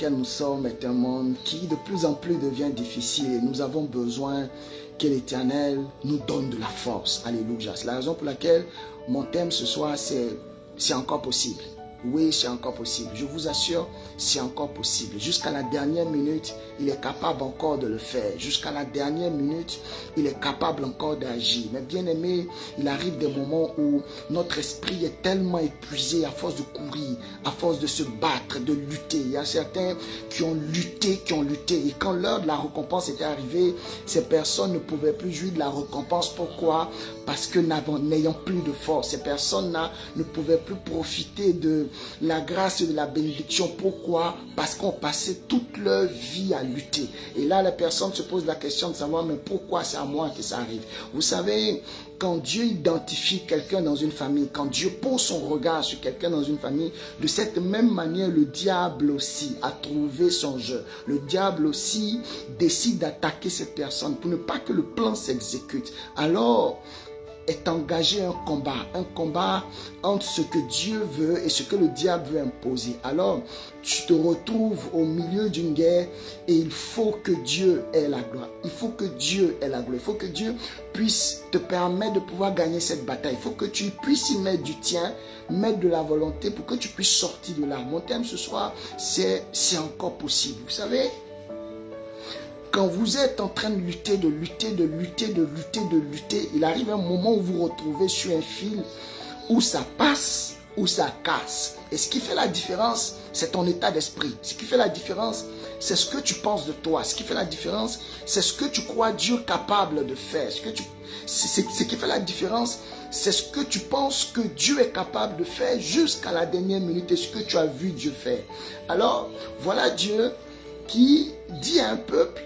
lequel nous sommes est un monde qui de plus en plus devient difficile et nous avons besoin que l'Éternel nous donne de la force. Alléluia. C'est la raison pour laquelle mon thème ce soir, c'est encore possible. Oui, c'est encore possible. Je vous assure, c'est encore possible. Jusqu'à la dernière minute, il est capable encore de le faire. Jusqu'à la dernière minute, il est capable encore d'agir. Mais bien aimé, il arrive des moments où notre esprit est tellement épuisé à force de courir, à force de se battre, de lutter. Il y a certains qui ont lutté. Et quand l'heure de la récompense était arrivée, ces personnes ne pouvaient plus jouir de la récompense. Pourquoi? Parce que n'ayant plus de force, ces personnes-là ne pouvaient plus profiter de la grâce et de la bénédiction. Pourquoi? Parce qu'on passait toute leur vie à lutter. Et là, les personnes se posent la question de savoir, mais pourquoi c'est à moi que ça arrive? Vous savez, quand Dieu identifie quelqu'un dans une famille, quand Dieu pose son regard sur quelqu'un dans une famille, de cette même manière, le diable aussi a trouvé son jeu. Le diable aussi décide d'attaquer cette personne pour ne pas que le plan s'exécute. Alors, est engagé un combat entre ce que Dieu veut et ce que le diable veut imposer. Alors, tu te retrouves au milieu d'une guerre et il faut que Dieu ait la gloire. Il faut que Dieu ait la gloire. Il faut que Dieu puisse te permettre de pouvoir gagner cette bataille. Il faut que tu puisses y mettre du tien, mettre de la volonté pour que tu puisses sortir de là. Mon thème ce soir, c'est encore possible. Vous savez, quand vous êtes en train de lutter, il arrive un moment où vous vous retrouvez sur un fil où ça passe, où ça casse. Et ce qui fait la différence, c'est ton état d'esprit. Ce qui fait la différence, c'est ce que tu penses de toi. Ce qui fait la différence, c'est ce que tu crois Dieu capable de faire. Ce qui fait la différence, c'est ce que tu penses que Dieu est capable de faire jusqu'à la dernière minute et ce que tu as vu Dieu faire. Alors, voilà Dieu qui dit à un peuple,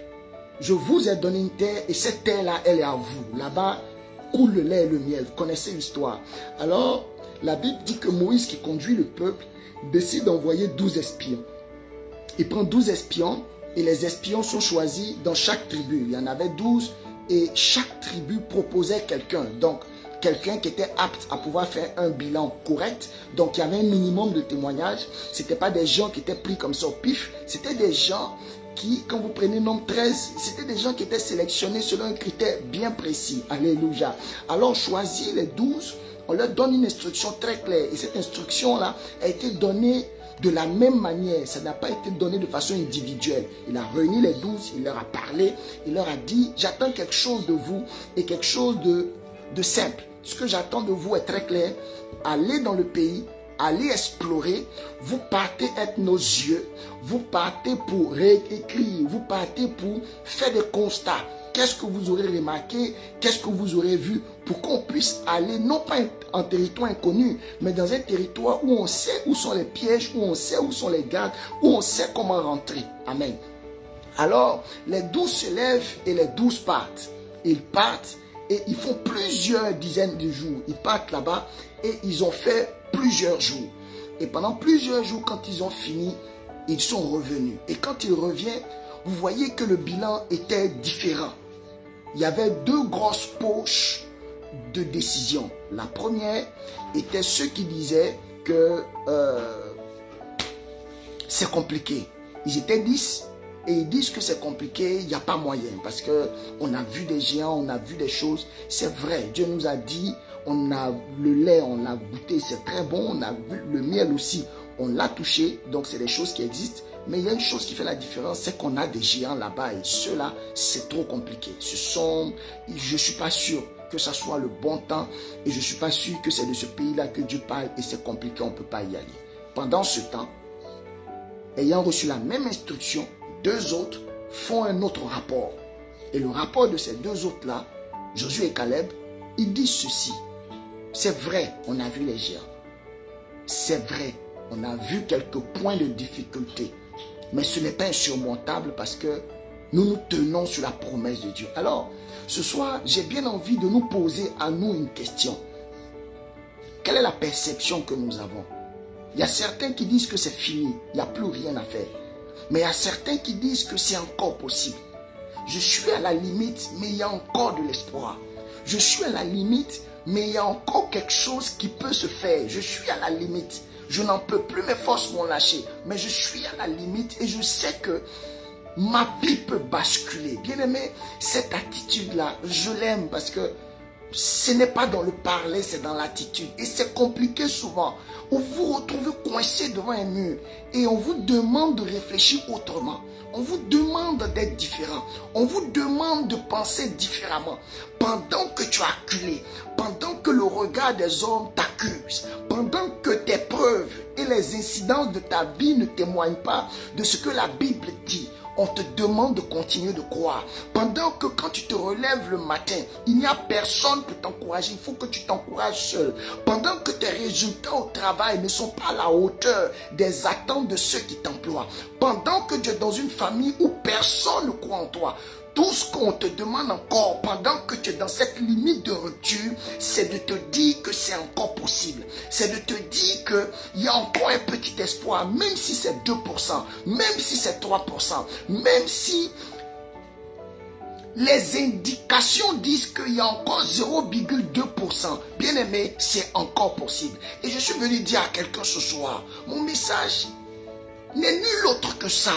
je vous ai donné une terre et cette terre-là, elle est à vous. Là-bas, coule le lait et le miel. Vous connaissez l'histoire. Alors, la Bible dit que Moïse, qui conduit le peuple, décide d'envoyer 12 espions. Il prend 12 espions et les espions sont choisis dans chaque tribu. Il y en avait 12 et chaque tribu proposait quelqu'un. Donc, quelqu'un qui était apte à pouvoir faire un bilan correct. Donc, il y avait un minimum de témoignages. Ce n'étaient pas des gens qui étaient pris comme ça au pif. C'était des gens qui, quand vous prenez nombre 13, c'était des gens qui étaient sélectionnés selon un critère bien précis. Alléluia. Alors, on choisit les 12, on leur donne une instruction très claire. Et cette instruction-là a été donnée de la même manière. Ça n'a pas été donné de façon individuelle. Il a réuni les 12, il leur a parlé, il leur a dit, j'attends quelque chose de vous et quelque chose de simple. Ce que j'attends de vous est très clair. Allez dans le pays, allez explorer, vous partez être nos yeux, vous partez pour réécrire, vous partez pour faire des constats. Qu'est-ce que vous aurez remarqué, qu'est-ce que vous aurez vu pour qu'on puisse aller, non pas en territoire inconnu, mais dans un territoire où on sait où sont les pièges, où on sait où sont les gardes, où on sait comment rentrer. Amen. Alors, les 12 se lèvent et les 12 partent. Ils partent et ils font plusieurs dizaines de jours. Ils partent là-bas et ils ont fait plusieurs jours. Et pendant plusieurs jours, quand ils ont fini, ils sont revenus. Et quand ils reviennent, vous voyez que le bilan était différent. Il y avait deux grosses poches de décision. La première était ceux qui disaient que c'est compliqué. Ils étaient 10 et ils disent que c'est compliqué, il n'y a pas moyen. Parce qu'on a vu des géants, on a vu des choses. C'est vrai, Dieu nous a dit, on a le lait, on l'a goûté, c'est très bon. On a vu le miel aussi, on l'a touché. Donc c'est des choses qui existent. Mais il y a une chose qui fait la différence, c'est qu'on a des géants là-bas. Et ceux-là, c'est trop compliqué. Je ne suis pas sûr que ça soit le bon temps. Et je ne suis pas sûr que c'est de ce pays-là que Dieu parle. Et c'est compliqué, on ne peut pas y aller. Pendant ce temps, ayant reçu la même instruction, deux autres font un autre rapport. Et le rapport de ces deux autres-là, Josué et Caleb, ils disent ceci. C'est vrai, on a vu les géants. C'est vrai, on a vu quelques points de difficulté. Mais ce n'est pas insurmontable parce que nous nous tenons sur la promesse de Dieu. Alors, ce soir, j'ai bien envie de nous poser à nous une question. Quelle est la perception que nous avons? Il y a certains qui disent que c'est fini, il n'y a plus rien à faire. Mais il y a certains qui disent que c'est encore possible. Je suis à la limite, mais il y a encore de l'espoir. Je suis à la limite, mais il y a encore quelque chose qui peut se faire. Je suis à la limite. je n'en peux plus, mes forces m'ont lâché. Mais je suis à la limite et je sais que ma vie peut basculer. Bien-aimé, cette attitude-là, je l'aime parce que ce n'est pas dans le parler, c'est dans l'attitude. Et c'est compliqué souvent. Où vous vous retrouvez coincé devant un mur et on vous demande de réfléchir autrement. On vous demande d'être différent. On vous demande de penser différemment. Pendant que tu as acculé, pendant que le regard des hommes t'accuse, pendant que tes preuves et les incidences de ta vie ne témoignent pas de ce que la Bible dit, on te demande de continuer de croire. Pendant que quand tu te relèves le matin, il n'y a personne pour t'encourager. Il faut que tu t'encourages seul. Pendant que tes résultats au travail ne sont pas à la hauteur des attentes de ceux qui t'emploient. Pendant que tu es dans une famille où personne ne croit en toi. Tout ce qu'on te demande encore pendant que tu es dans cette limite de rupture, c'est de te dire que c'est encore possible. C'est de te dire qu'il y a encore un petit espoir, même si c'est 2%, même si c'est 3%, même si les indications disent qu'il y a encore 0,2%. Bien aimé, c'est encore possible. Et je suis venu dire à quelqu'un ce soir, mon message n'est nul autre que ça.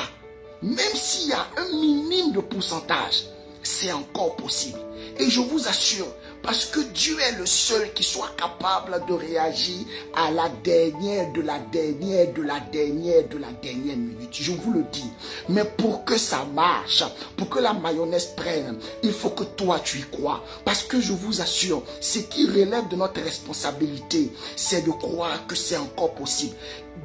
Même s'il y a un minime de pourcentage, c'est encore possible. Et je vous assure, parce que Dieu est le seul qui soit capable de réagir à la dernière minute. Je vous le dis. Mais pour que ça marche, pour que la mayonnaise prenne, il faut que toi tu y crois. Parce que je vous assure, ce qui relève de notre responsabilité, c'est de croire que c'est encore possible.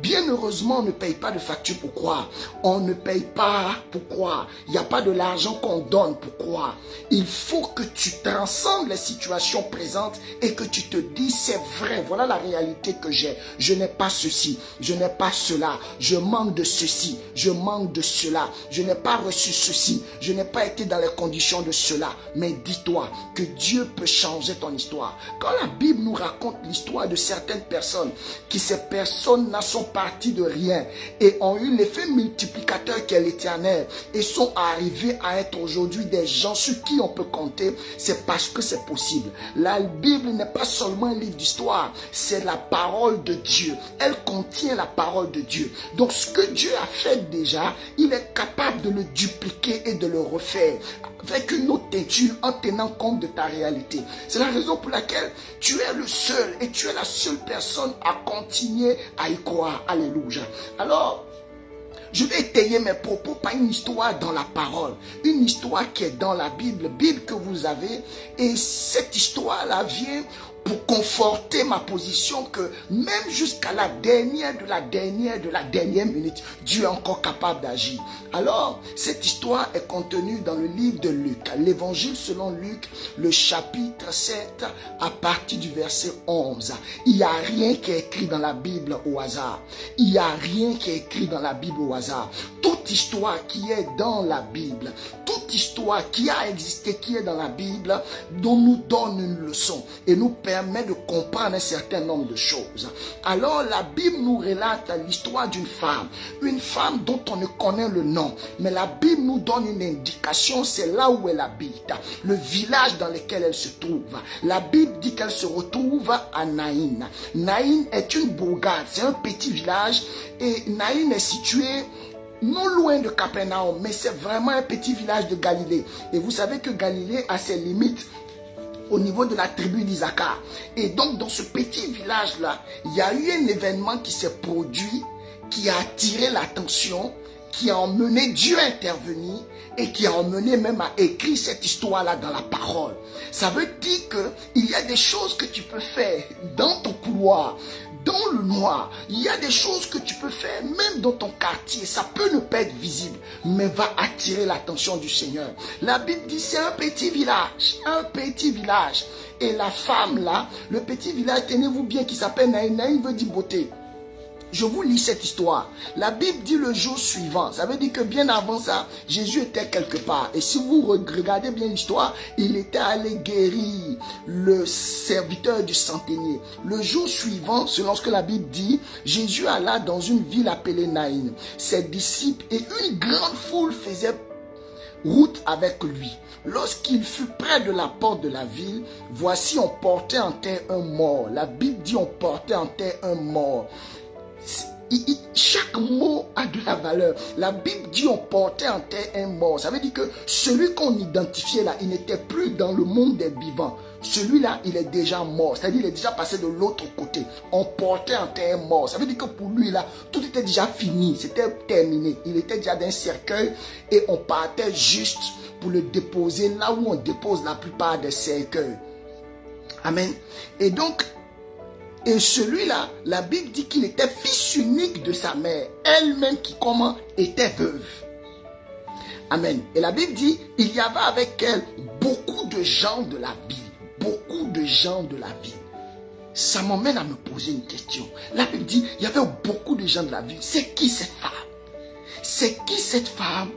Bien heureusement, on ne paye pas de facture pour croire. On ne paye pas pour croire. Il n'y a pas de l'argent qu'on donne pour croire. Il faut que tu transcendes les situations présentes et que tu te dis c'est vrai, voilà la réalité que j'ai. Je n'ai pas ceci, je n'ai pas cela, je manque de ceci, je manque de cela, je n'ai pas reçu ceci, je n'ai pas été dans les conditions de cela. Mais dis-toi que Dieu peut changer ton histoire. Quand la Bible nous raconte l'histoire de certaines personnes, qui ces personnes sont parties de rien et ont eu l'effet multiplicateur qu'est l'Éternel et sont arrivés à être aujourd'hui des gens sur qui on peut compter, c'est parce que c'est possible. La Bible n'est pas seulement un livre d'histoire, c'est la parole de Dieu. Elle contient la parole de Dieu. Donc ce que Dieu a fait déjà, il est capable de le dupliquer et de le refaire avec une autre teinture en tenant compte de ta réalité. C'est la raison pour laquelle tu es le seul et tu es la seule personne à continuer à y croire. Alléluia. Alors, je vais étayer mes propos par une histoire dans la parole. Une histoire qui est dans la Bible, Bible que vous avez. Et cette histoire-là vient pour conforter ma position que même jusqu'à la dernière minute, Dieu est encore capable d'agir. Alors, cette histoire est contenue dans le livre de Luc, l'évangile selon Luc, le chapitre 7, à partir du verset 11. Il n'y a rien qui est écrit dans la Bible au hasard. Il n'y a rien qui est écrit dans la Bible au hasard. Toute histoire qui est dans la Bible, toute histoire qui a existé, qui est dans la Bible, nous donne une leçon et nous permet de comprendre un certain nombre de choses. Alors la Bible nous relate l'histoire d'une femme dont on ne connaît le nom, mais la Bible nous donne une indication, c'est là où elle habite, le village dans lequel elle se trouve. La Bible dit qu'elle se retrouve à Naïn. Naïn est une bourgade, c'est un petit village et Naïn est situé non loin de Capernaum, mais c'est vraiment un petit village de Galilée. Et vous savez que Galilée a ses limites au niveau de la tribu d'Isaacar. Et donc dans ce petit village-là, il y a eu un événement qui s'est produit, qui a attiré l'attention, qui a emmené Dieu à intervenir et qui a emmené même à écrire cette histoire-là dans la parole. Ça veut dire qu'il y a des choses que tu peux faire dans ton couloir, dans le noir. Il y a des choses que tu peux faire même dans ton quartier. Ça peut ne pas être visible, mais va attirer l'attention du Seigneur. La Bible dit c'est un petit village. Un petit village. Et la femme là, le petit village, tenez-vous bien, qui s'appelle Naïn. Naïn veut dire beauté. Je vous lis cette histoire. La Bible dit le jour suivant. Ça veut dire que bien avant ça, Jésus était quelque part. Et si vous regardez bien l'histoire, il était allé guérir le serviteur du centenier. Le jour suivant, selon ce que la Bible dit, Jésus alla dans une ville appelée Naïn. Ses disciples et une grande foule faisaient route avec lui. Lorsqu'il fut près de la porte de la ville, voici on portait en terre un mort. La Bible dit on portait en terre un mort. Chaque mot a de la valeur. La Bible dit on portait en terre un mort. Ça veut dire que celui qu'on identifiait là, il n'était plus dans le monde des vivants. Celui-là, il est déjà mort. C'est-à-dire il est déjà passé de l'autre côté. On portait en terre un mort. Ça veut dire que pour lui là, tout était déjà fini. C'était terminé. Il était déjà dans un cercueil et on partait juste pour le déposer là où on dépose la plupart des cercueils. Amen. Et donc, et celui-là, la Bible dit qu'il était fils unique de sa mère, elle-même qui comment était veuve. Amen. Et la Bible dit, il y avait avec elle beaucoup de gens de la ville. Beaucoup de gens de la ville. Ça m'emmène à me poser une question. La Bible dit, il y avait beaucoup de gens de la ville. C'est qui cette femme? C'est qui cette femme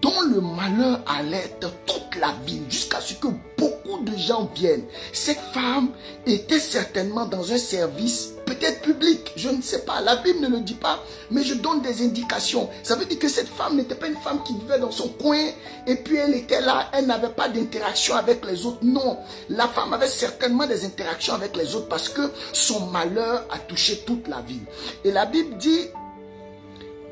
dont le malheur alerte toute la ville jusqu'à ce que beaucoup de gens viennent? Cette femme était certainement dans un service peut-être public, je ne sais pas, la Bible ne le dit pas, mais je donne des indications. Ça veut dire que cette femme n'était pas une femme qui vivait dans son coin et puis elle était là, elle n'avait pas d'interaction avec les autres. Non, la femme avait certainement des interactions avec les autres parce que son malheur a touché toute la ville. Et la Bible dit,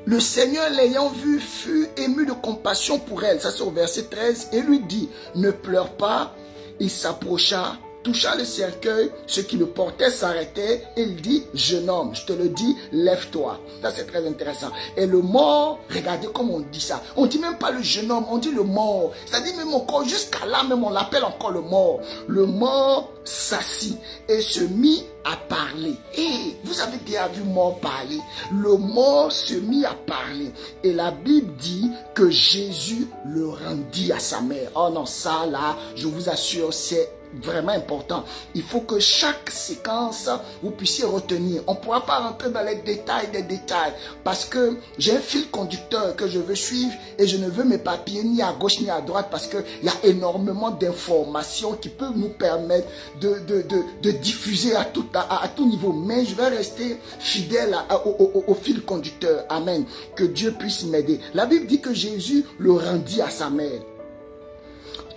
le Seigneur l'ayant vue fut ému de compassion pour elle. Ça c'est au verset 13. Et lui dit, ne pleure pas. Il s'approcha, toucha le cercueil, ceux qui le portaient s'arrêtaient et il dit, jeune homme, je te le dis, lève-toi. Ça c'est très intéressant. Et le mort, regardez comment on dit ça. On dit même pas le jeune homme, on dit le mort. C'est-à-dire même encore, jusqu'à là même on l'appelle encore le mort. Le mort s'assit et se mit à parler. Et vous avez déjà vu mort parler. Le mort se mit à parler. Et la Bible dit que Jésus le rendit à sa mère. Oh non, ça là, je vous assure, c'est vraiment important. Il faut que chaque séquence, vous puissiez retenir. On ne pourra pas rentrer dans les détails des détails parce que j'ai un fil conducteur que je veux suivre et je ne veux m'éparpiller ni à gauche ni à droite parce qu'il y a énormément d'informations qui peuvent nous permettre de diffuser à tout niveau. Mais je vais rester fidèle au fil conducteur. Amen. Que Dieu puisse m'aider. La Bible dit que Jésus le rendit à sa mère.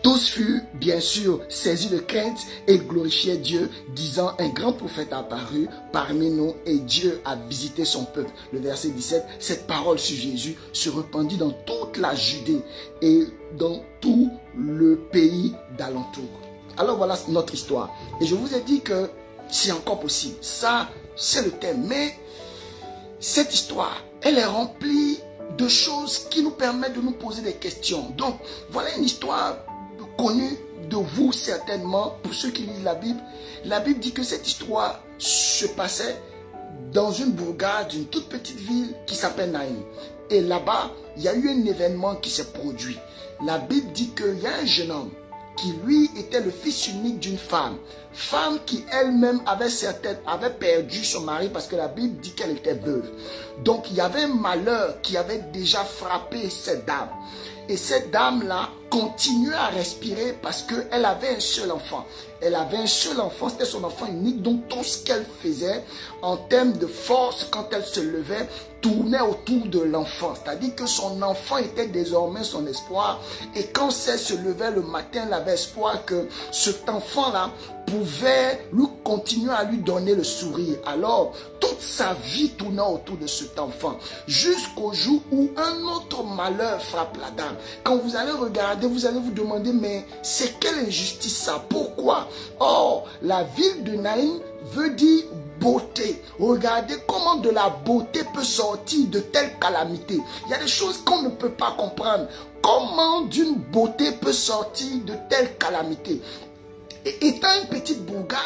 Tous furent bien sûr saisis de crainte et glorifiaient Dieu, disant, un grand prophète apparu parmi nous et Dieu a visité son peuple. Le verset 17, cette parole sur Jésus se répandit dans toute la Judée et dans tout le pays d'alentour. Alors voilà notre histoire. Et je vous ai dit que c'est encore possible. Ça, c'est le thème. Mais cette histoire, elle est remplie de choses qui nous permettent de nous poser des questions. Donc, voilà une histoire connu de vous certainement, pour ceux qui lisent la Bible. La Bible dit que cette histoire se passait dans une bourgade, une toute petite ville qui s'appelle Naïm. Et là-bas, il y a eu un événement qui s'est produit. La Bible dit qu'il y a un jeune homme qui lui était le fils unique d'une femme qui elle-même avait perdu son mari parce que la Bible dit qu'elle était veuve. Donc il y avait un malheur qui avait déjà frappé cette dame. Et cette dame-là continuait à respirer parce qu'elle avait un seul enfant. Elle avait un seul enfant, c'était son enfant unique. Donc tout ce qu'elle faisait en termes de force, quand elle se levait, tournait autour de l'enfant. C'est-à-dire que son enfant était désormais son espoir. Et quand elle se levait le matin, elle avait espoir que cet enfant-là pouvait lui continuer à lui donner le sourire. Alors, toute sa vie tournait autour de cet enfant. Jusqu'au jour où un autre malheur frappe la dame. Quand vous allez regarder, vous allez vous demander, mais c'est quelle injustice ça? Pourquoi? Or, la ville de Naïm veut dire beauté. Regardez comment de la beauté peut sortir de telles calamités. Il y a des choses qu'on ne peut pas comprendre. Comment d'une beauté peut sortir de telles calamités? Et étant une petite bourgade,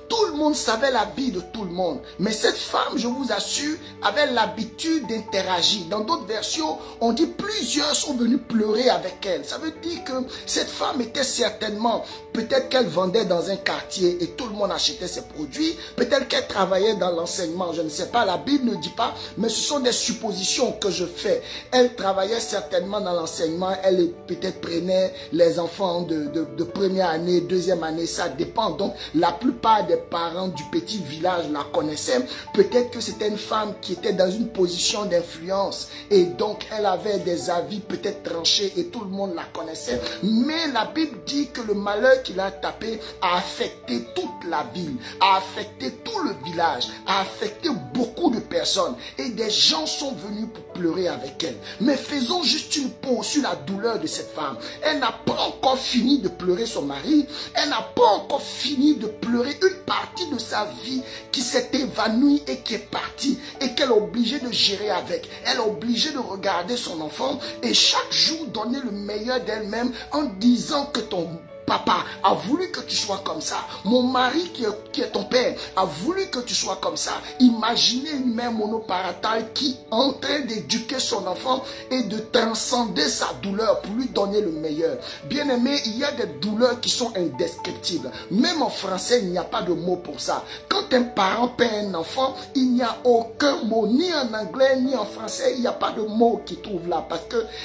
tout le monde savait la vie de tout le monde. Mais cette femme, je vous assure, avait l'habitude d'interagir. Dans d'autres versions, on dit plusieurs sont venus pleurer avec elle. Ça veut dire que cette femme était certainement, peut-être qu'elle vendait dans un quartier et tout le monde achetait ses produits. Peut-être qu'elle travaillait dans l'enseignement, je ne sais pas, la Bible ne dit pas, mais ce sont des suppositions que je fais. Elle travaillait certainement dans l'enseignement, elle peut-être prenait les enfants de première année, deuxième année, ça dépend. Donc la plupart des des parents du petit village la connaissaient. Peut-être que c'était une femme qui était dans une position d'influence et donc elle avait des avis peut-être tranchés et tout le monde la connaissait. Mais la Bible dit que le malheur qu'il a tapé a affecté toute la ville, a affecté tout le village, a affecté beaucoup de personnes et des gens sont venus pour pleurer avec elle. Mais faisons juste une pause sur la douleur de cette femme. Elle n'a pas encore fini de pleurer son mari, elle n'a pas encore fini de pleurer une partie de sa vie qui s'est évanouie et qui est partie et qu'elle est obligée de gérer avec. Elle est obligée de regarder son enfant et chaque jour donner le meilleur d'elle-même en disant que ton papa a voulu que tu sois comme ça. Mon mari qui est ton père a voulu que tu sois comme ça. Imaginez une mère monoparentale qui est en train d'éduquer son enfant et de transcender sa douleur pour lui donner le meilleur. Bien aimé, il y a des douleurs qui sont indescriptibles. Même en français, il n'y a pas de mot pour ça. Quand un parent perd un enfant, il n'y a aucun mot, ni en anglais, ni en français. Il n'y a pas de mot qui trouve là parce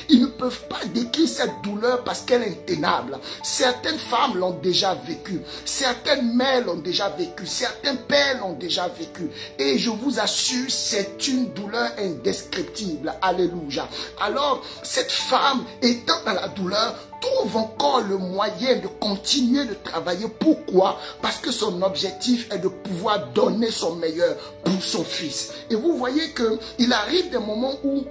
qu'ils ne peuvent pas décrire cette douleur parce qu'elle est intenable. Certaines femmes l'ont déjà vécu, certaines mères l'ont déjà vécu, certains pères l'ont déjà vécu. Et je vous assure, c'est une douleur indescriptible. Alléluia. Alors, cette femme étant dans la douleur, trouve encore le moyen de continuer de travailler. Pourquoi? Parce que son objectif est de pouvoir donner son meilleur pour son fils. Et vous voyez qu'il arrive des moments où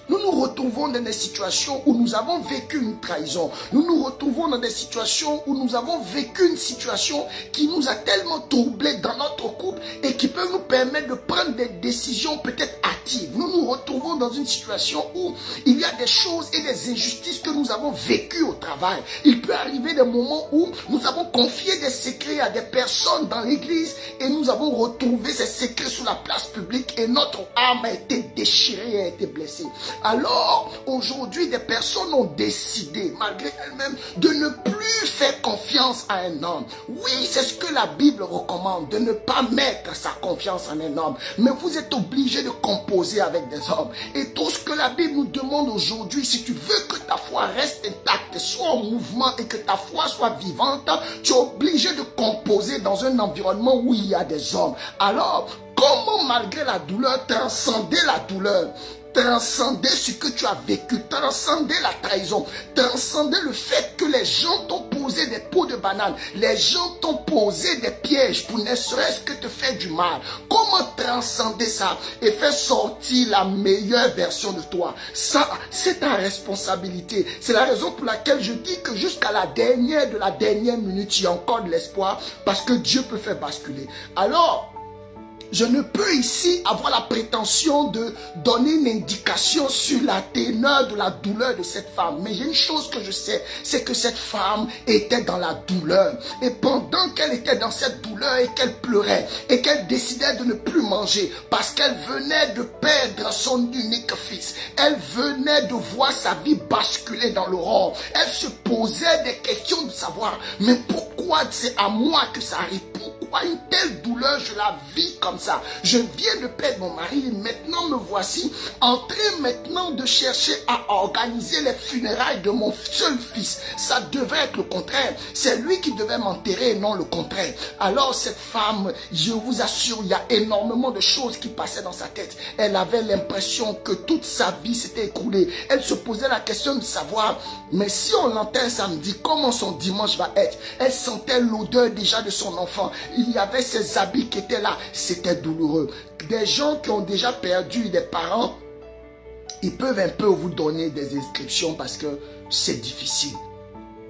nous nous retrouvons dans des situations où nous avons vécu une trahison. Nous nous retrouvons dans des situations où nous avons vécu une situation qui nous a tellement troublés dans notre couple et qui peut nous permettre de prendre des décisions peut-être hâtives. Nous nous retrouvons dans une situation où il y a des choses et des injustices que nous avons vécues au travail. Il peut arriver des moments où nous avons confié des secrets à des personnes dans l'église et nous avons retrouvé ces secrets sur la place publique et notre âme a été déchirée et a été blessée. Alors, aujourd'hui, des personnes ont décidé, malgré elles-mêmes, de ne plus faire confiance à un homme. Oui, c'est ce que la Bible recommande, de ne pas mettre sa confiance en un homme. Mais vous êtes obligé de composer avec des hommes. Et tout ce que la Bible nous demande aujourd'hui, si tu veux que ta foi reste intacte, soit en mouvement et que ta foi soit vivante, tu es obligé de composer dans un environnement où il y a des hommes. Alors, comment malgré la douleur, transcender la douleur? Transcender ce que tu as vécu, transcender la trahison, transcender le fait que les gens t'ont posé des pots de banane, les gens t'ont posé des pièges pour ne serait-ce que te faire du mal. Comment transcender ça et faire sortir la meilleure version de toi? Ça, c'est ta responsabilité. C'est la raison pour laquelle je dis que jusqu'à la dernière de la dernière minute, il y a encore de l'espoir parce que Dieu peut faire basculer. Alors, je ne peux ici avoir la prétention de donner une indication sur la teneur de la douleur de cette femme. Mais il y a une chose que je sais, c'est que cette femme était dans la douleur. Et pendant qu'elle était dans cette douleur et qu'elle pleurait et qu'elle décidait de ne plus manger parce qu'elle venait de perdre son unique fils, elle venait de voir sa vie basculer dans l'aurore. Elle se posait des questions de savoir, mais pourquoi c'est à moi que ça arrive? Pourquoi une telle douleur, je la vis comme ça? Je viens de perdre mon mari et maintenant me voici en train maintenant de chercher à organiser les funérailles de mon seul fils. Ça devait être le contraire. C'est lui qui devait m'enterrer et non le contraire. Alors cette femme, je vous assure, il y a énormément de choses qui passaient dans sa tête. Elle avait l'impression que toute sa vie s'était écoulée. Elle se posait la question de savoir, mais si on l'enterre samedi, comment son dimanche va être? Elle sentait l'odeur déjà de son enfant. Il y avait ses habits qui étaient là. C'était douloureux. Des gens qui ont déjà perdu des parents, ils peuvent un peu vous donner des inscriptions parce que c'est difficile.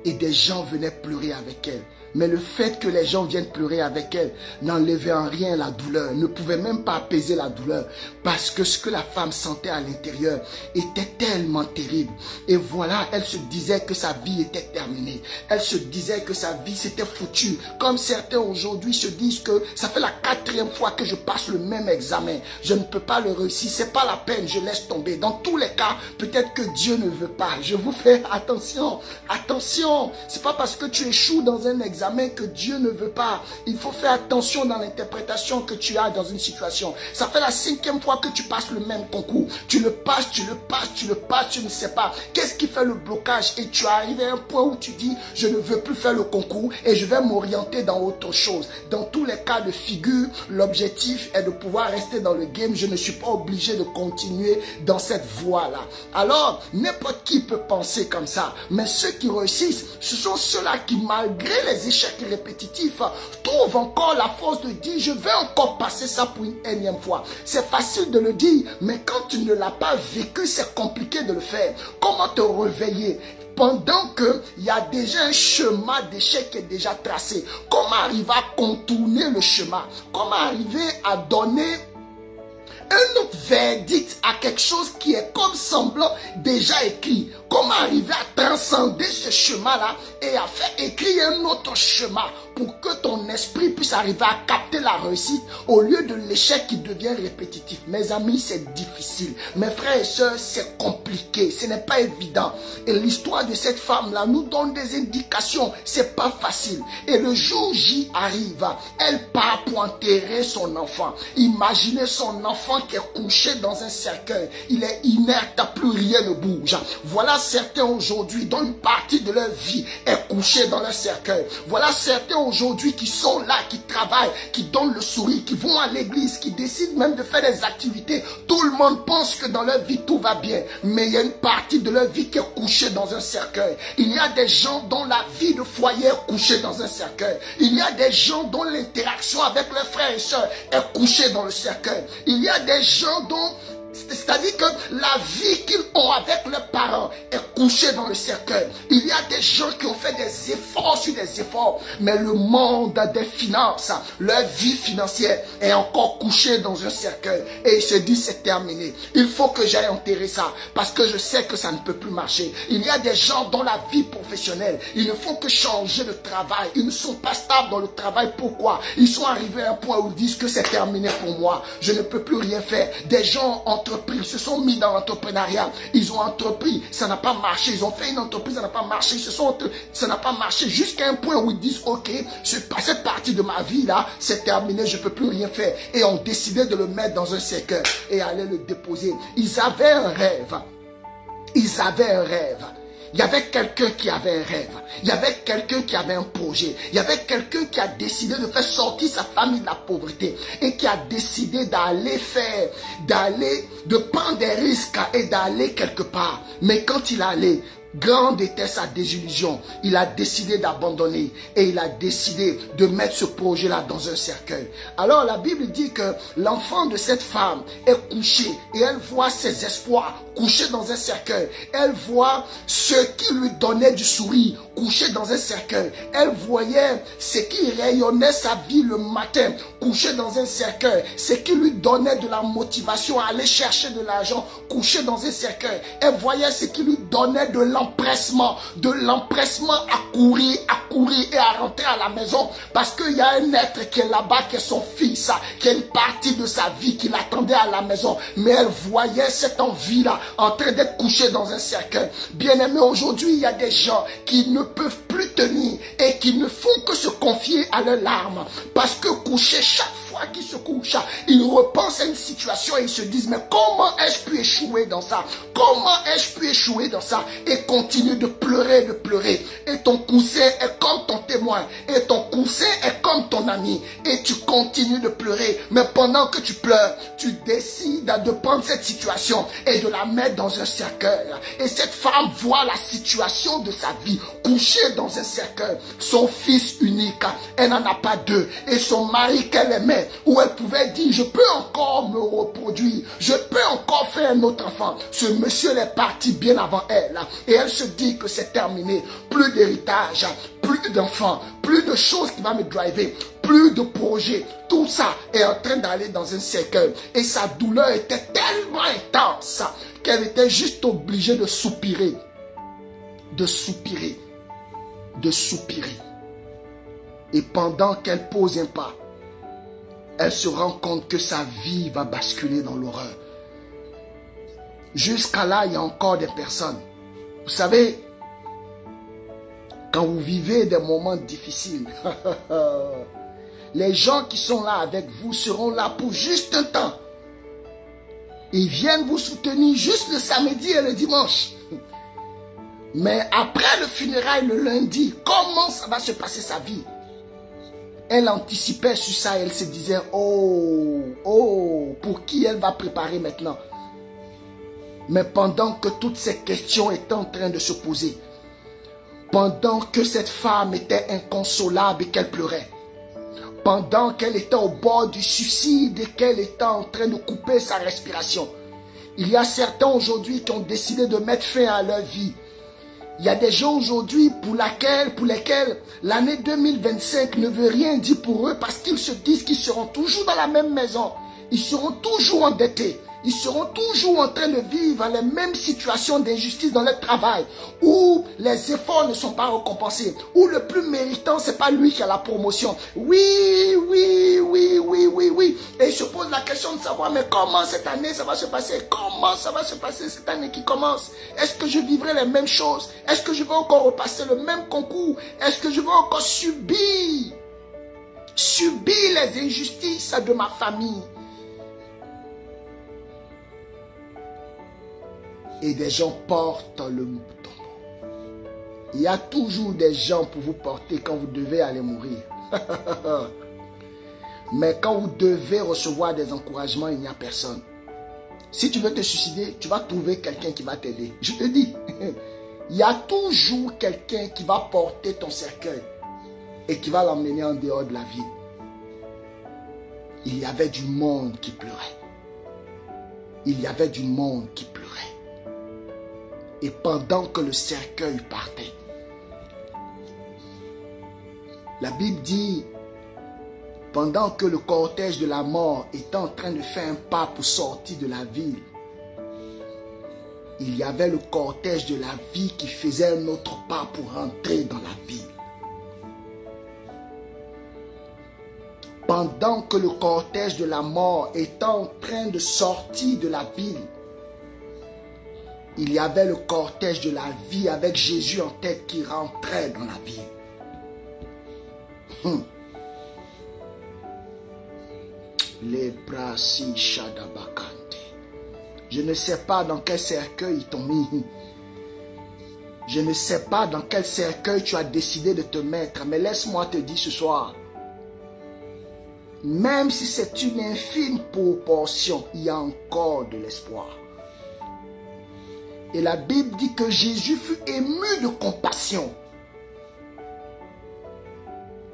Et des gens venaient pleurer avec elle. Mais le fait que les gens viennent pleurer avec elle n'enlevait en rien la douleur, ne pouvait même pas apaiser la douleur. Parce que ce que la femme sentait à l'intérieur était tellement terrible. Et voilà, elle se disait que sa vie était terminée. Elle se disait que sa vie s'était foutue. Comme certains aujourd'hui se disent que ça fait la 4e fois que je passe le même examen. Je ne peux pas le réussir, c'est pas la peine, je laisse tomber. Dans tous les cas, peut-être que Dieu ne veut pas. Je vous fais attention, attention. C'est pas parce que tu échoues dans un examen examens que Dieu ne veut pas. Il faut faire attention dans l'interprétation que tu as dans une situation. Ça fait la 5e fois que tu passes le même concours. Tu le passes, tu ne sais pas. Qu'est-ce qui fait le blocage? Et tu arrives à un point où tu dis, je ne veux plus faire le concours et je vais m'orienter dans autre chose. Dans tous les cas de figure, l'objectif est de pouvoir rester dans le game. Je ne suis pas obligé de continuer dans cette voie-là. Alors, n'importe qui peut penser comme ça. Mais ceux qui réussissent, ce sont ceux-là qui, malgré les échecs répétitifs, trouvent encore la force de dire, je vais encore passer ça pour une énième fois. C'est facile de le dire, mais quand tu ne l'as pas vécu, c'est compliqué de le faire. Comment te réveiller pendant qu'il y a déjà un chemin d'échec qui est déjà tracé? Comment arriver à contourner le chemin? Comment arriver à donner un autre verdict à quelque chose qui est comme semblant déjà écrit? Comment arriver à transcender ce chemin-là et à faire écrire un autre chemin pour que ton esprit puisse arriver à capter la réussite au lieu de l'échec qui devient répétitif? Mes amis, c'est difficile. Mes frères et sœurs, c'est compliqué. Ce n'est pas évident. Et l'histoire de cette femme-là nous donne des indications. C'est pas facile. Et le jour J arrive, elle part pour enterrer son enfant. Imaginez son enfant qui est couché dans un cercueil. Il est inerte, plus rien ne bouge. Voilà certains aujourd'hui dont une partie de leur vie est couchée dans leur cercueil. Voilà certains aujourd'hui qui sont là, qui travaillent, qui donnent le sourire, qui vont à l'église, qui décident même de faire des activités. Tout le monde pense que dans leur vie tout va bien, mais il y a une partie de leur vie qui est couchée dans un cercueil. Il y a des gens dont la vie de foyer est couchée dans un cercueil. Il y a des gens dont l'interaction avec leurs frères et sœurs est couchée dans le cercueil. Il y a des gens dont c'est-à-dire que la vie qu'ils ont avec leurs parents est couchée dans le cercueil. Il y a des gens qui ont fait des efforts sur des efforts, mais le monde des finances, leur vie financière est encore couchée dans un cercueil. Et ils se disent c'est terminé. Il faut que j'aille enterrer ça parce que je sais que ça ne peut plus marcher. Il y a des gens dans la vie professionnelle, ils ne font que changer de travail. Ils ne sont pas stables dans le travail. Pourquoi? Ils sont arrivés à un point où ils disent que c'est terminé pour moi. Je ne peux plus rien faire. Des gens entrepris, se sont mis dans l'entrepreneuriat, ils ont entrepris, ça n'a pas marché, ils ont fait une entreprise, ça n'a pas marché, ça n'a pas marché jusqu'à un point où ils disent ok, cette partie de ma vie là, c'est terminé, je ne peux plus rien faire, et ont décidé de le mettre dans un cercueil et aller le déposer. Ils avaient un rêve, ils avaient un rêve. Il y avait quelqu'un qui avait un rêve. Il y avait quelqu'un qui avait un projet. Il y avait quelqu'un qui a décidé de faire sortir sa famille de la pauvreté. Et qui a décidé de prendre des risques et d'aller quelque part. Mais quand il allait, grande était sa désillusion. Il a décidé d'abandonner et il a décidé de mettre ce projet-là dans un cercueil. Alors la Bible dit que l'enfant de cette femme est couché et elle voit ses espoirs couché dans un cercueil. Elle voit ce qui lui donnait du sourire couché dans un cercueil. Elle voyait ce qui rayonnait sa vie le matin couché dans un cercueil. Ce qui lui donnait de la motivation à aller chercher de l'argent couché dans un cercueil. Elle voyait ce qui lui donnait de l'empressement à courir et à rentrer à la maison parce qu'il y a un être qui est là-bas, qui est son fils, qui a une partie de sa vie qui l'attendait à la maison. Mais elle voyait cette envie-là en train d'être couché dans un cercueil. Bien-aimé, aujourd'hui, il y a des gens qui ne peuvent plus tenir et qui ne font que se confier à leurs larmes parce que couché, chaque fois qu'ils se couchent, ils repensent à une situation et ils se disent mais comment ai-je pu échouer dans ça? Comment ai-je pu échouer dans ça? Et continuent de pleurer, et ton coussin est comme ton témoin, et ton coussin est comme ton ami, et tu continues de pleurer, mais pendant que tu pleures, tu décides de prendre cette situation et de la mettre dans un cercueil. Et cette femme voit la situation de sa vie couchée dans un cercueil, son fils unique, elle n'en a pas deux, et son mari qu'elle aimait, où elle pouvait dire je peux encore me reproduire, je peux encore faire un autre enfant. Ce monsieur est parti bien avant elle, et elle se dit que c'est terminé, plus d'héritage, plus d'enfants, plus de choses qui vont me driver, plus de projets, tout ça est en train d'aller dans un cercueil. Et sa douleur était tellement intense qu'elle était juste obligée de soupirer, de soupirer, de soupirer. Et pendant qu'elle pose un pas, elle se rend compte que sa vie va basculer dans l'horreur. Jusqu'à là, il y a encore des personnes. Vous savez, Quand vous vivez des moments difficiles, les gens qui sont là avec vous seront là pour juste un temps. Ils viennent vous soutenir juste le samedi et le dimanche. Mais après le funérail le lundi, comment ça va se passer sa vie? Elle anticipait sur ça, elle se disait, oh, pour qui elle va préparer maintenant? Mais pendant que toutes ces questions étaient en train de se poser, pendant que cette femme était inconsolable et qu'elle pleurait, pendant qu'elle était au bord du suicide et qu'elle était en train de couper sa respiration, il y a certains aujourd'hui qui ont décidé de mettre fin à leur vie. Il y a des gens aujourd'hui pour lesquels l'année 2025 ne veut rien dire pour eux parce qu'ils se disent qu'ils seront toujours dans la même maison. Ils seront toujours endettés. Ils seront toujours en train de vivre les mêmes situations d'injustice dans leur travail, où les efforts ne sont pas récompensés, où le plus méritant, ce n'est pas lui qui a la promotion. Oui. Et il se pose la question de savoir, mais comment cette année ça va se passer? Comment ça va se passer cette année qui commence? Est-ce que je vivrai les mêmes choses? Est-ce que je vais encore repasser le même concours? Est-ce que je vais encore subir les injustices de ma famille? Et des gens portent le tombeau. Il y a toujours des gens pour vous porter quand vous devez aller mourir. Mais quand vous devez recevoir des encouragements, il n'y a personne. Si tu veux te suicider, tu vas trouver quelqu'un qui va t'aider. Je te dis, il y a toujours quelqu'un qui va porter ton cercueil et qui va l'emmener en dehors de la ville. Il y avait du monde qui pleurait. Il y avait du monde qui pleurait. Et pendant que le cercueil partait, la Bible dit, pendant que le cortège de la mort était en train de faire un pas pour sortir de la ville, il y avait le cortège de la vie qui faisait un autre pas pour rentrer dans la ville. Pendant que le cortège de la mort était en train de sortir de la ville, il y avait le cortège de la vie avec Jésus en tête qui rentrait dans la ville. Les brassis Shadabakante. Je ne sais pas dans quel cercueil ils t'ont mis. Je ne sais pas dans quel cercueil tu as décidé de te mettre. Mais laisse-moi te dire ce soir, même si c'est une infime proportion, il y a encore de l'espoir. Et la Bible dit que Jésus fut ému de compassion.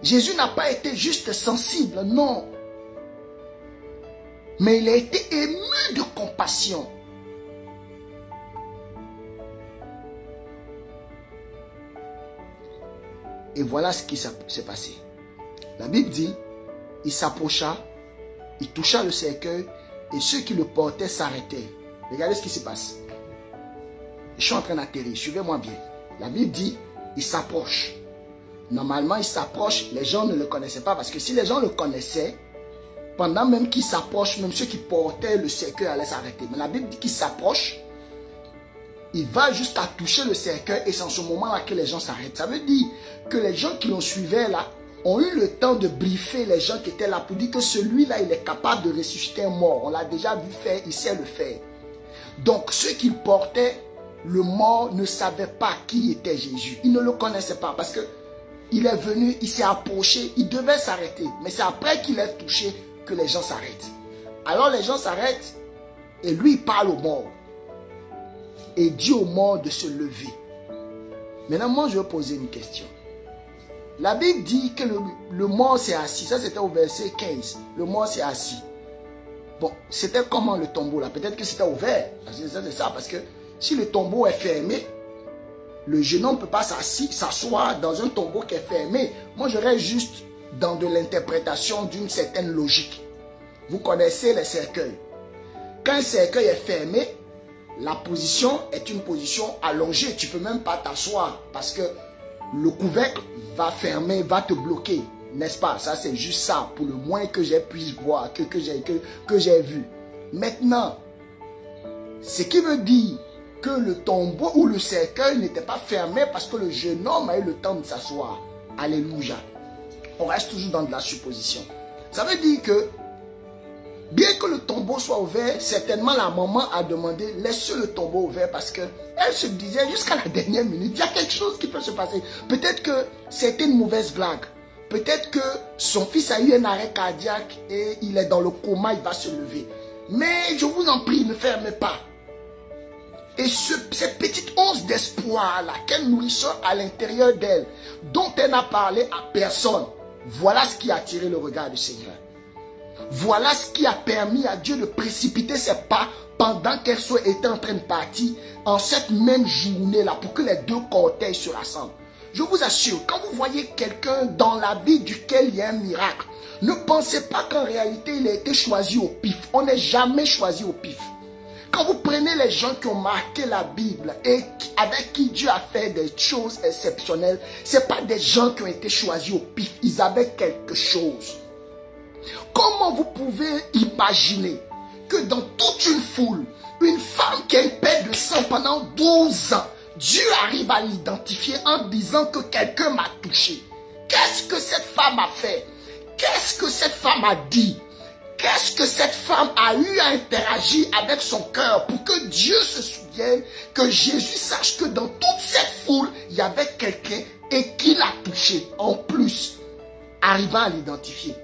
Jésus n'a pas été juste sensible, non. Mais il a été ému de compassion. Et voilà ce qui s'est passé. La Bible dit, il s'approcha, il toucha le cercueil et ceux qui le portaient s'arrêtaient. Regardez ce qui se passe. Je suis en train d'atterrir, suivez-moi bien. La Bible dit, il s'approche. Normalement, il s'approche, les gens ne le connaissaient pas parce que si les gens le connaissaient, pendant même qu'il s'approche, même ceux qui portaient le cercueil allaient s'arrêter. Mais la Bible dit qu'il s'approche, il va jusqu'à toucher le cercueil et c'est en ce moment-là que les gens s'arrêtent. Ça veut dire que les gens qui l'ont suivi là ont eu le temps de briefer les gens qui étaient là pour dire que celui-là, il est capable de ressusciter un mort. On l'a déjà vu faire, il sait le faire. Donc, ceux qui portaient le mort ne savaient pas qui était Jésus. Ils ne le connaissaient pas parce que il est venu, il s'est approché, il devait s'arrêter. Mais c'est après qu'il est touché que les gens s'arrêtent. Alors les gens s'arrêtent et lui il parle aux morts. Et dit aux morts de se lever. Maintenant, moi je vais poser une question. La Bible dit que le mort s'est assis. Ça c'était au verset 15. Le mort s'est assis. Bon, c'était comment le tombeau là? Peut-être que c'était ouvert. C'est ça parce que si le tombeau est fermé, le jeune homme ne peut pas s'asseoir dans un tombeau qui est fermé. Moi, je reste juste dans de l'interprétation d'une certaine logique. Vous connaissez les cercueils. Quand un cercueil est fermé, la position est une position allongée. Tu ne peux même pas t'asseoir parce que le couvercle va fermer, va te bloquer. N'est-ce pas? Ça, c'est juste ça, pour le moins que j'ai pu voir, que j'ai vu. Maintenant, ce qui veut dire que le tombeau ou le cercueil n'était pas fermé parce que le jeune homme a eu le temps de s'asseoir. Alléluia. On reste toujours dans de la supposition. Ça veut dire que, bien que le tombeau soit ouvert, certainement la maman a demandé, laisse le tombeau ouvert parce que elle se disait jusqu'à la dernière minute, il y a quelque chose qui peut se passer. Peut-être que c'était une mauvaise blague. Peut-être que son fils a eu un arrêt cardiaque et il est dans le coma, il va se lever. Mais je vous en prie, ne fermez pas. Et cette petite once d'espoir-là qu'elle nourrissait à l'intérieur d'elle, dont elle n'a parlé à personne, voilà ce qui a attiré le regard du Seigneur. Voilà ce qui a permis à Dieu de précipiter ses pas pendant qu'elle était en train de partir en cette même journée-là pour que les deux cortèges se rassemblent. Je vous assure, quand vous voyez quelqu'un dans la vie duquel il y a un miracle, ne pensez pas qu'en réalité il a été choisi au pif. On n'est jamais choisi au pif. Quand vous prenez les gens qui ont marqué la Bible et avec qui Dieu a fait des choses exceptionnelles, ce n'est pas des gens qui ont été choisis au pif. Ils avaient quelque chose. Comment vous pouvez imaginer que dans toute une foule, une femme qui a une paix de sang pendant 12 ans, Dieu arrive à l'identifier en disant que quelqu'un m'a touché? Qu'est-ce que cette femme a fait? Qu'est-ce que cette femme a dit? Qu'est-ce que cette femme a eu à interagir avec son cœur pour que Dieu se souvienne, que Jésus sache que dans toute cette foule, il y avait quelqu'un et qu'il a touché en plus, arrivant à l'identifier.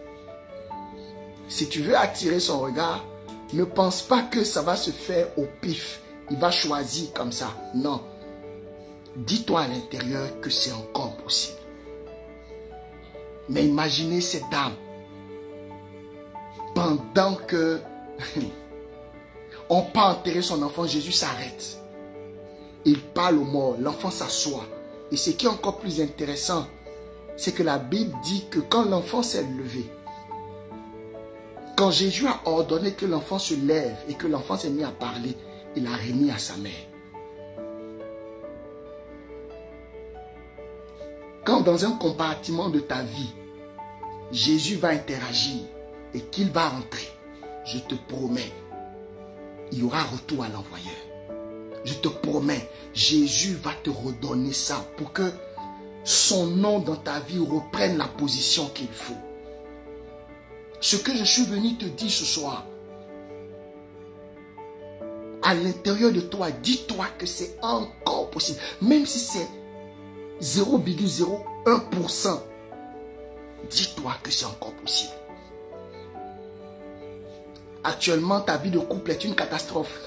Si tu veux attirer son regard, ne pense pas que ça va se faire au pif. Il va choisir comme ça. Non. Dis-toi à l'intérieur que c'est encore possible. Mais imaginez cette dame. Pendant que on part enterrer son enfant, Jésus s'arrête. Il parle aux morts. L'enfant s'assoit. Et ce qui est encore plus intéressant, c'est que la Bible dit que quand l'enfant s'est levé, quand Jésus a ordonné que l'enfant se lève et que l'enfant s'est mis à parler, il a remis à sa mère. Quand dans un compartiment de ta vie, Jésus va interagir et qu'il va entrer, je te promets, il y aura retour à l'envoyeur. Je te promets, Jésus va te redonner ça pour que son nom dans ta vie reprenne la position qu'il faut. Ce que je suis venu te dire ce soir, à l'intérieur de toi, dis-toi que c'est encore possible. Même si c'est 0,01%, dis-toi que c'est encore possible. Actuellement, ta vie de couple est une catastrophe.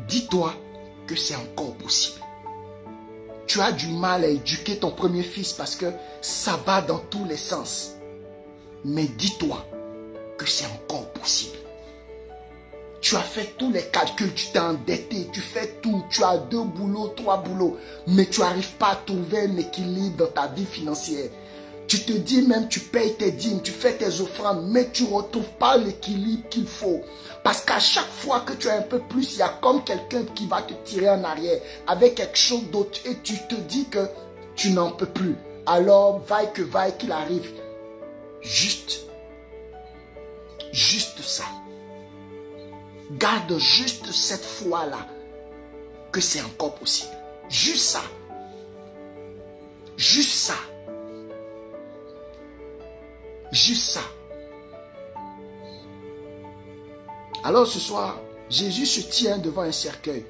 Dis-toi que c'est encore possible. Tu as du mal à éduquer ton premier fils parce que ça va dans tous les sens. Mais dis-toi que c'est encore possible. Tu as fait tous les calculs, tu t'es endetté, tu fais tout, tu as 2 boulots, 3 boulots, mais tu n'arrives pas à trouver un équilibre dans ta vie financière. Tu te dis même, tu payes tes dîmes, tu fais tes offrandes, mais tu ne retrouves pas l'équilibre qu'il faut. Parce qu'à chaque fois que tu as un peu plus, il y a comme quelqu'un qui va te tirer en arrière avec quelque chose d'autre et tu te dis que tu n'en peux plus. Alors, vaille que vaille qu'il arrive. Juste ça. Garde juste cette foi-là que c'est encore possible. Juste ça. Juste ça. Juste ça. Alors ce soir, Jésus se tient devant un cercueil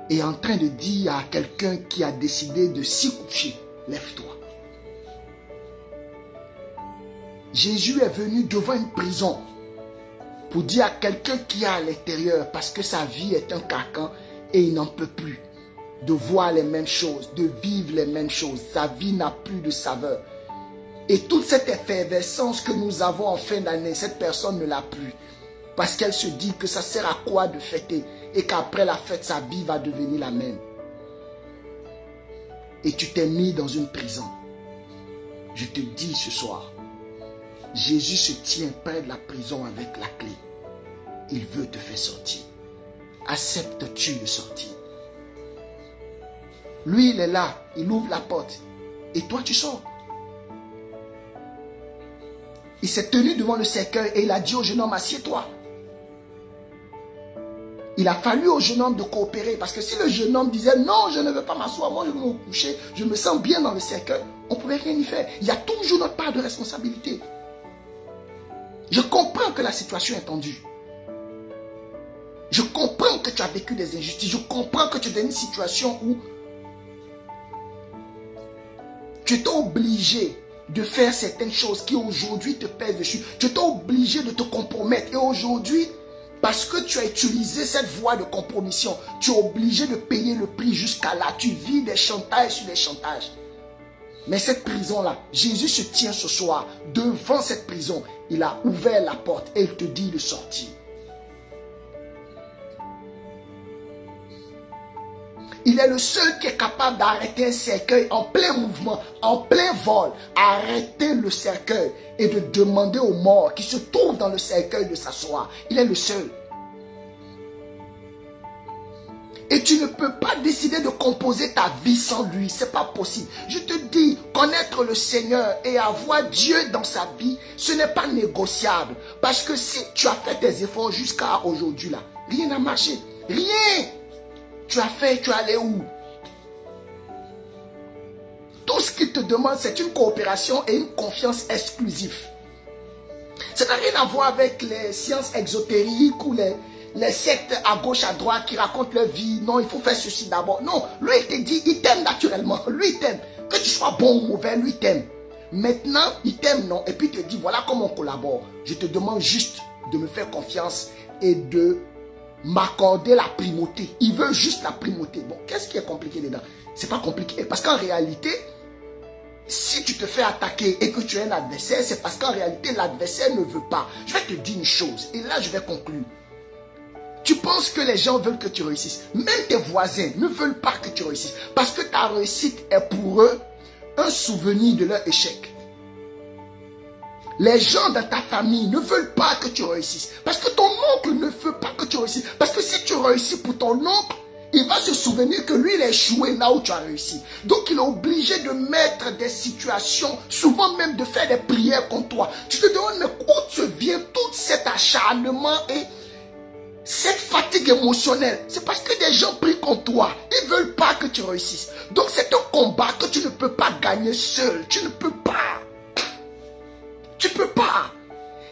et est en train de dire à quelqu'un qui a décidé de s'y coucher, lève-toi. Jésus est venu devant une prison pour dire à quelqu'un qui est à l'intérieur, parce que sa vie est un carcan et il n'en peut plus de voir les mêmes choses, de vivre les mêmes choses. Sa vie n'a plus de saveur. Et toute cette effervescence que nous avons en fin d'année, cette personne ne l'a plus. Parce qu'elle se dit que ça sert à quoi de fêter et qu'après la fête, sa vie va devenir la même. Et tu t'es mis dans une prison. Je te dis ce soir, Jésus se tient près de la prison avec la clé. Il veut te faire sortir. Acceptes-tu de sortir? Lui, il est là, il ouvre la porte. Et toi, tu sors. Il s'est tenu devant le cercueil et il a dit au jeune homme, assieds-toi. Il a fallu au jeune homme de coopérer. Parce que si le jeune homme disait, non, je ne veux pas m'asseoir, moi je veux me coucher, je me sens bien dans le cercueil, on ne pouvait rien y faire. Il y a toujours notre part de responsabilité. Je comprends que la situation est tendue. Je comprends que tu as vécu des injustices. Je comprends que tu es dans une situation où tu es obligé de faire certaines choses qui aujourd'hui te pèsent dessus. Tu es obligé de te compromettre. Et aujourd'hui, parce que tu as utilisé cette voie de compromission, tu es obligé de payer le prix jusqu'à là. Tu vis des chantages sur des chantages. Mais cette prison-là, Jésus se tient ce soir devant cette prison. Il a ouvert la porte et il te dit de sortir. Il est le seul qui est capable d'arrêter un cercueil en plein mouvement, en plein vol. Arrêter le cercueil et de demander aux morts qui se trouvent dans le cercueil de s'asseoir. Il est le seul. Et tu ne peux pas décider de composer ta vie sans lui. Ce n'est pas possible. Je te dis, connaître le Seigneur et avoir Dieu dans sa vie, ce n'est pas négociable. Parce que si tu as fait tes efforts jusqu'à aujourd'hui, là, rien n'a marché. Rien. Tu as fait, tu es allé où? Tout ce qu'il te demande, c'est une coopération et une confiance exclusive. Ça n'a rien à voir avec les sciences exotériques ou les sectes à gauche, à droite qui racontent leur vie. Non, il faut faire ceci d'abord. Non, lui, il te dit, il t'aime naturellement. Lui, il t'aime. Que tu sois bon ou mauvais, lui, il t'aime. Maintenant, il t'aime, non. Et puis, il te dit, voilà comment on collabore. Je te demande juste de me faire confiance et de m'accorder la primauté. Il veut juste la primauté. Bon, qu'est-ce qui est compliqué dedans? C'est pas compliqué. Parce qu'en réalité, si tu te fais attaquer et que tu es un adversaire, c'est parce qu'en réalité, l'adversaire ne veut pas. Je vais te dire une chose. Et là, je vais conclure. Tu penses que les gens veulent que tu réussisses. Même tes voisins ne veulent pas que tu réussisses. Parce que ta réussite est pour eux un souvenir de leur échec. Les gens dans ta famille ne veulent pas que tu réussisses. Parce que ton oncle ne veut pas que tu réussisses. Parce que si tu réussis pour ton oncle, il va se souvenir que lui, il a échoué là où tu as réussi. Donc, il est obligé de mettre des situations, souvent même de faire des prières contre toi. Tu te demandes, mais où te vient tout cet acharnement et cette fatigue émotionnelle? C'est parce que des gens prient contre toi. Ils ne veulent pas que tu réussisses. Donc, c'est un combat que tu ne peux pas gagner seul. Tu ne peux pas. Tu ne peux pas.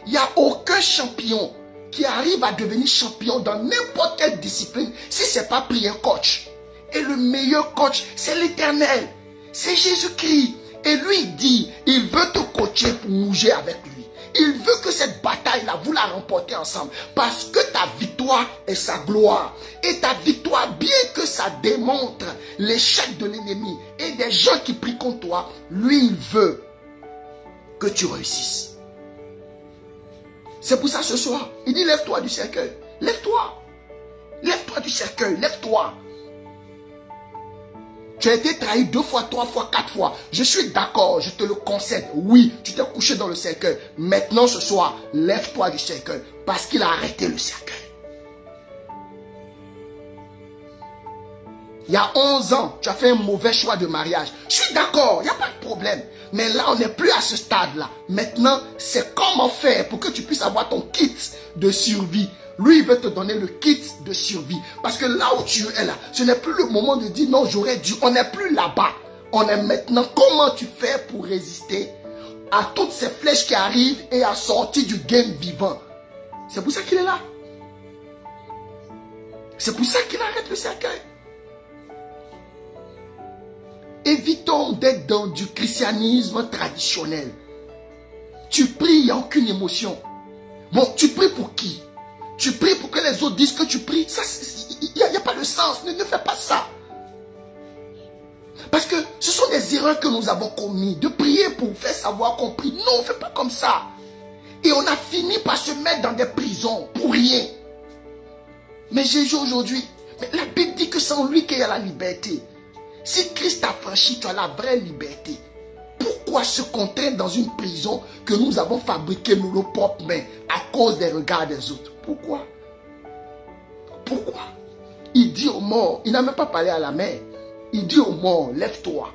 Il n'y a aucun champion qui arrive à devenir champion dans n'importe quelle discipline si ce n'est pas pris un coach. Et le meilleur coach, c'est l'Éternel. C'est Jésus-Christ. Et lui, il dit, il veut te coacher pour bouger avec lui. Il veut que cette bataille-là, vous la remportez ensemble. Parce que ta victoire est sa gloire. Et ta victoire, bien que ça démontre l'échec de l'ennemi et des gens qui prient contre toi, lui, il veut que tu réussisses. C'est pour ça ce soir, il dit lève-toi du cercueil. Lève-toi. Lève-toi du cercueil. Lève-toi. Tu as été trahi 2 fois, 3 fois, 4 fois. Je suis d'accord, je te le concède. Oui, tu t'es couché dans le cercueil. Maintenant ce soir, lève-toi du cercueil. Parce qu'il a arrêté le cercueil. Il y a 11 ans, tu as fait un mauvais choix de mariage. Je suis d'accord, il n'y a pas de problème. Mais là, on n'est plus à ce stade-là. Maintenant, c'est comment faire pour que tu puisses avoir ton kit de survie. Lui, il veut te donner le kit de survie. Parce que là où tu es là, ce n'est plus le moment de dire non, j'aurais dû. On n'est plus là-bas. On est maintenant. Comment tu fais pour résister à toutes ces flèches qui arrivent et à sortir du game vivant? C'est pour ça qu'il est là. C'est pour ça qu'il arrête le cercueil. Évitons d'être dans du christianisme traditionnel. Tu pries, il n'y a aucune émotion. Bon, tu pries pour qui? Tu pries pour que les autres disent que tu pries. Ça, il n'y a pas de sens. Ne fais pas ça. Parce que ce sont des erreurs que nous avons commises. De prier pour faire savoir qu'on prie. Non, on ne fait pas comme ça. Et on a fini par se mettre dans des prisons pour rien. Mais Jésus aujourd'hui, mais la Bible dit que c'est en lui qu'il y a la liberté. Si Christ t'a franchi, tu as la vraie liberté. Pourquoi se contraindre dans une prison que nous avons fabriquée de nos propres mains à cause des regards des autres? Pourquoi? Pourquoi? Il dit aux morts, il n'a même pas parlé à la mer. Il dit aux morts, lève-toi.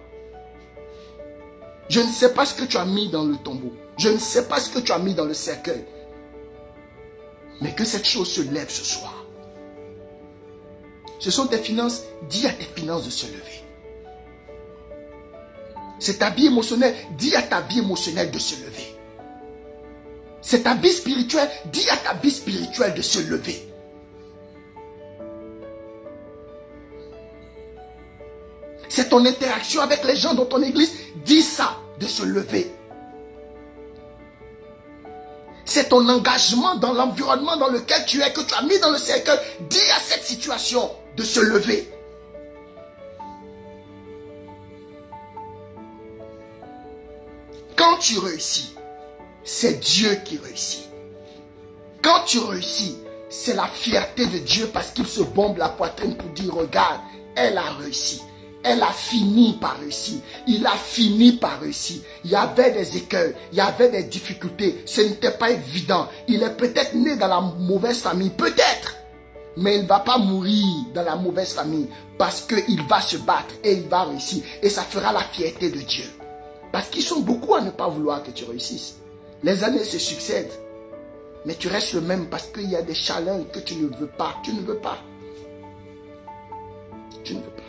Je ne sais pas ce que tu as mis dans le tombeau. Je ne sais pas ce que tu as mis dans le cercueil. Mais que cette chose se lève ce soir. Ce sont tes finances. Dis à tes finances de se lever. C'est ta vie émotionnelle. Dis à ta vie émotionnelle de se lever. C'est ta vie spirituelle. Dis à ta vie spirituelle de se lever. C'est ton interaction avec les gens dans ton église. Dis ça, de se lever. C'est ton engagement dans l'environnement dans lequel tu es, que tu as mis dans le cercueil. Dis à cette situation de se lever. Quand tu réussis, c'est Dieu qui réussit. Quand tu réussis, c'est la fierté de Dieu parce qu'il se bombe la poitrine pour dire, regarde, elle a réussi. Elle a fini par réussir. Il a fini par réussir. Il y avait des écueils, il y avait des difficultés. Ce n'était pas évident. Il est peut-être né dans la mauvaise famille, peut-être. Mais il ne va pas mourir dans la mauvaise famille parce qu'il va se battre et il va réussir. Et ça fera la fierté de Dieu. Parce qu'ils sont beaucoup à ne pas vouloir que tu réussisses. Les années se succèdent. Mais tu restes le même parce qu'il y a des challenges que tu ne veux pas. Tu ne veux pas. Tu ne veux pas.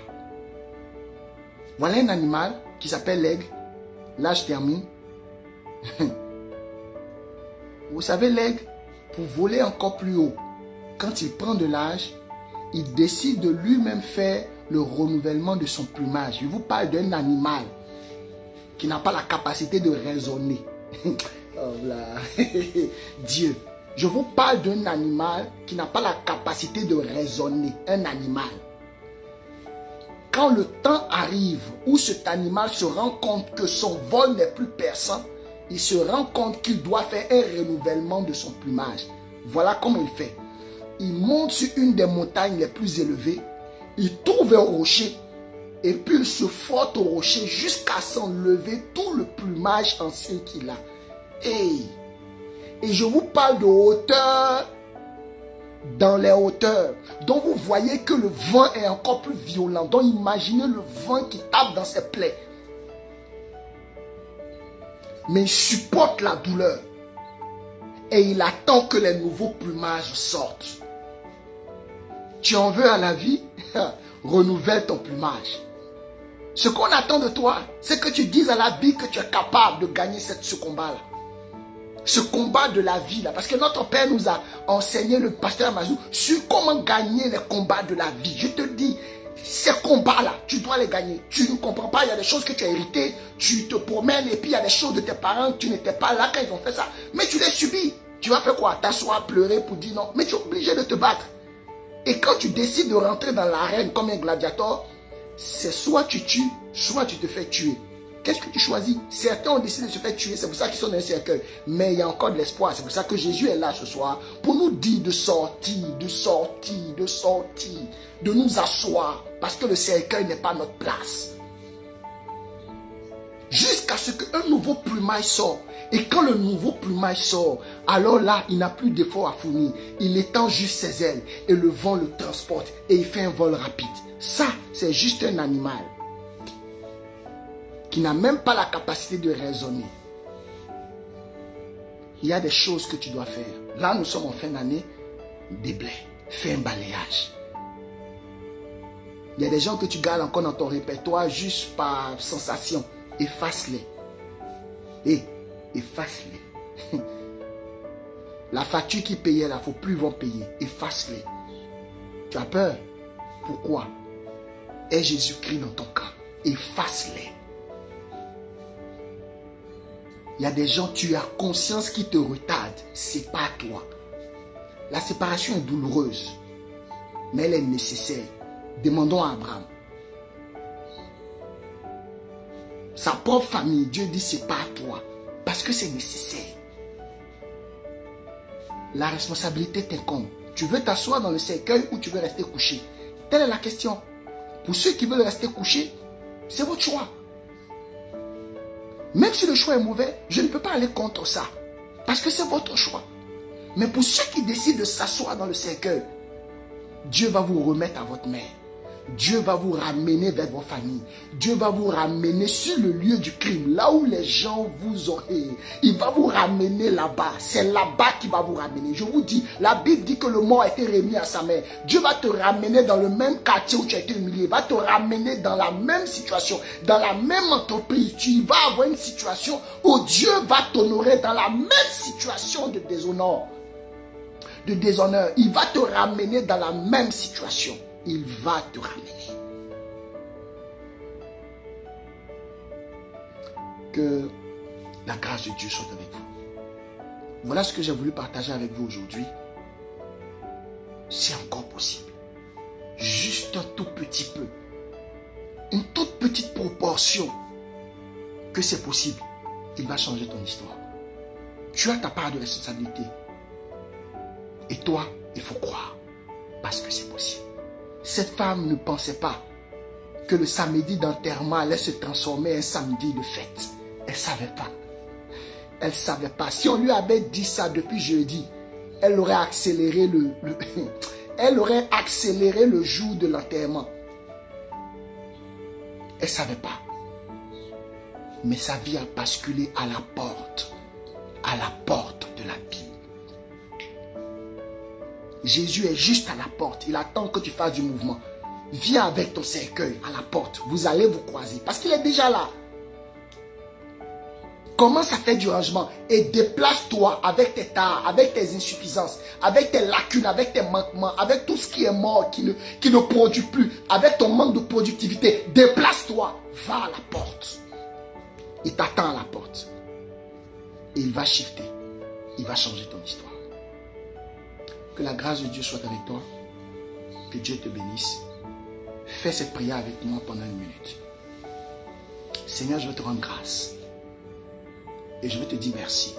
Voilà un animal qui s'appelle l'aigle. Là, je termine. Vous savez, l'aigle, pour voler encore plus haut, quand il prend de l'âge, il décide de lui-même faire le renouvellement de son plumage. Je vous parle d'un animal qui n'a pas la capacité de raisonner. Oh là. Dieu. Je vous parle d'un animal qui n'a pas la capacité de raisonner. Un animal. Quand le temps arrive où cet animal se rend compte que son vol n'est plus perçant, il se rend compte qu'il doit faire un renouvellement de son plumage. Voilà comment il fait. Il monte sur une des montagnes les plus élevées, il trouve un rocher, et puis il se frotte au rocher jusqu'à s'enlever tout le plumage ancien qu'il a. Et je vous parle de hauteur dans les hauteurs, dont vous voyez que le vent est encore plus violent. Donc imaginez le vent qui tape dans ses plaies. Mais il supporte la douleur. Et il attend que les nouveaux plumages sortent. Tu en veux à la vie? Renouvelle ton plumage. Ce qu'on attend de toi, c'est que tu dises à la vie que tu es capable de gagner ce combat-là. Ce combat de la vie là, parce que notre Père nous a enseigné, le pasteur Amazou, sur comment gagner les combats de la vie. Je te dis, ces combats-là, tu dois les gagner. Tu ne comprends pas, il y a des choses que tu as héritées, tu te promènes et puis il y a des choses de tes parents, tu n'étais pas là quand ils ont fait ça. Mais tu les subis. Tu vas faire quoi? T'asseoir, pleurer pour dire non. Mais tu es obligé de te battre. Et quand tu décides de rentrer dans l'arène comme un gladiateur, c'est soit tu tues, soit tu te fais tuer. Qu'est-ce que tu choisis? Certains ont décidé de se faire tuer, c'est pour ça qu'ils sont dans un cercueil. Mais il y a encore de l'espoir. C'est pour ça que Jésus est là ce soir pour nous dire de sortir, de sortir, de sortir, de nous asseoir. Parce que le cercueil n'est pas notre place. Jusqu'à ce qu'un nouveau plumage sort. Et quand le nouveau plumage sort, alors là, il n'a plus d'effort à fournir. Il étend juste ses ailes et le vent le transporte et il fait un vol rapide. Ça, c'est juste un animal qui n'a même pas la capacité de raisonner. Il y a des choses que tu dois faire. Là, nous sommes en fin d'année, déblaye, fais un balayage. Il y a des gens que tu gardes encore dans ton répertoire juste par sensation. Efface-les. Et efface-les. La facture qu'ils payaient là, il ne faut plus vont payer. Efface-les. Tu as peur? Pourquoi? Aie Jésus-Christ dans ton cœur. Efface-les. Il y a des gens, tu as conscience qui te retardent. C'est pas toi. La séparation est douloureuse. Mais elle est nécessaire. Demandons à Abraham. Sa propre famille, Dieu dit c'est pas toi. Parce que c'est nécessaire. La responsabilité t'incombe. Tu veux t'asseoir dans le cercueil ou tu veux rester couché? Telle est la question. Pour ceux qui veulent rester couchés, c'est votre choix. Même si le choix est mauvais, je ne peux pas aller contre ça. Parce que c'est votre choix. Mais pour ceux qui décident de s'asseoir dans le cercueil, Dieu va vous remettre à votre mère. Dieu va vous ramener vers vos familles. Dieu va vous ramener sur le lieu du crime, là où les gens vous ont. Il va vous ramener là-bas. C'est là-bas qu'il va vous ramener. Je vous dis, la Bible dit que le mort a été remis à sa mère. Dieu va te ramener dans le même quartier où tu as été humilié. Il va te ramener dans la même situation, dans la même entreprise. Tu vas avoir une situation où Dieu va t'honorer dans la même situation de déshonneur. Il va te ramener dans la même situation. Il va te ramener. Que la grâce de Dieu soit avec vous. Voilà ce que j'ai voulu partager avec vous aujourd'hui. C'est encore possible. Juste un tout petit peu. Une toute petite proportion. Que c'est possible. Il va changer ton histoire. Tu as ta part de responsabilité. Et toi, il faut croire. Parce que c'est possible. Cette femme ne pensait pas que le samedi d'enterrement allait se transformer en un samedi de fête. Elle ne savait pas. Elle ne savait pas. Si on lui avait dit ça depuis jeudi, elle aurait accéléré elle aurait accéléré le jour de l'enterrement. Elle ne savait pas. Mais sa vie a basculé à la porte de la Bible. Jésus est juste à la porte. Il attend que tu fasses du mouvement. Viens avec ton cercueil à la porte. Vous allez vous croiser. Parce qu'il est déjà là. Commence à faire du rangement. Et déplace-toi avec tes tares, avec tes insuffisances, avec tes lacunes, avec tes manquements, avec tout ce qui est mort, qui ne produit plus, avec ton manque de productivité. Déplace-toi. Va à la porte. Il t'attend à la porte. Et il va shifter. Il va changer ton histoire. Que la grâce de Dieu soit avec toi. Que Dieu te bénisse. Fais cette prière avec moi pendant une minute. Seigneur, je veux te rendre grâce. Et je veux te dire merci.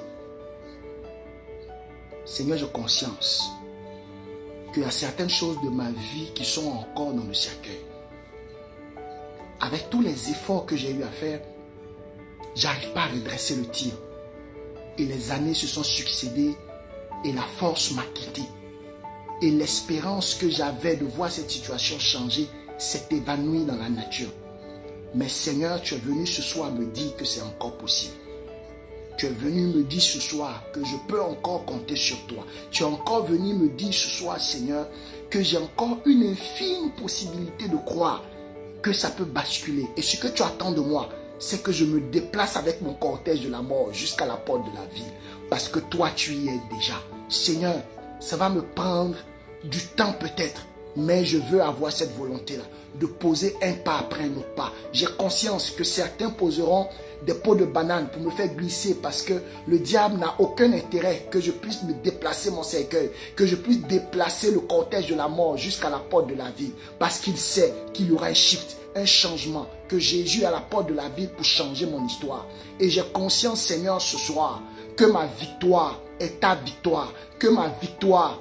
Seigneur, j'ai conscience qu'il y a certaines choses de ma vie qui sont encore dans le cercueil. Avec tous les efforts que j'ai eu à faire, j'arrive pas à redresser le tir. Et les années se sont succédées et la force m'a quitté. Et l'espérance que j'avais de voir cette situation changer s'est évanouie dans la nature. Mais Seigneur, tu es venu ce soir me dire que c'est encore possible. Tu es venu me dire ce soir que je peux encore compter sur toi. Tu es encore venu me dire ce soir, Seigneur, que j'ai encore une infime possibilité de croire que ça peut basculer. Et ce que tu attends de moi, c'est que je me déplace avec mon cortège de la mort jusqu'à la porte de la ville. Parce que toi, tu y es déjà. Seigneur, ça va me prendre du temps peut-être, mais je veux avoir cette volonté-là, de poser un pas après un autre pas. J'ai conscience que certains poseront des pots de banane pour me faire glisser parce que le diable n'a aucun intérêt que je puisse me déplacer mon cercueil, que je puisse déplacer le cortège de la mort jusqu'à la porte de la ville, parce qu'il sait qu'il y aura un shift, un changement, que Jésus est à la porte de la ville pour changer mon histoire. Et j'ai conscience, Seigneur, ce soir, que ma victoire est ta victoire, que ma victoire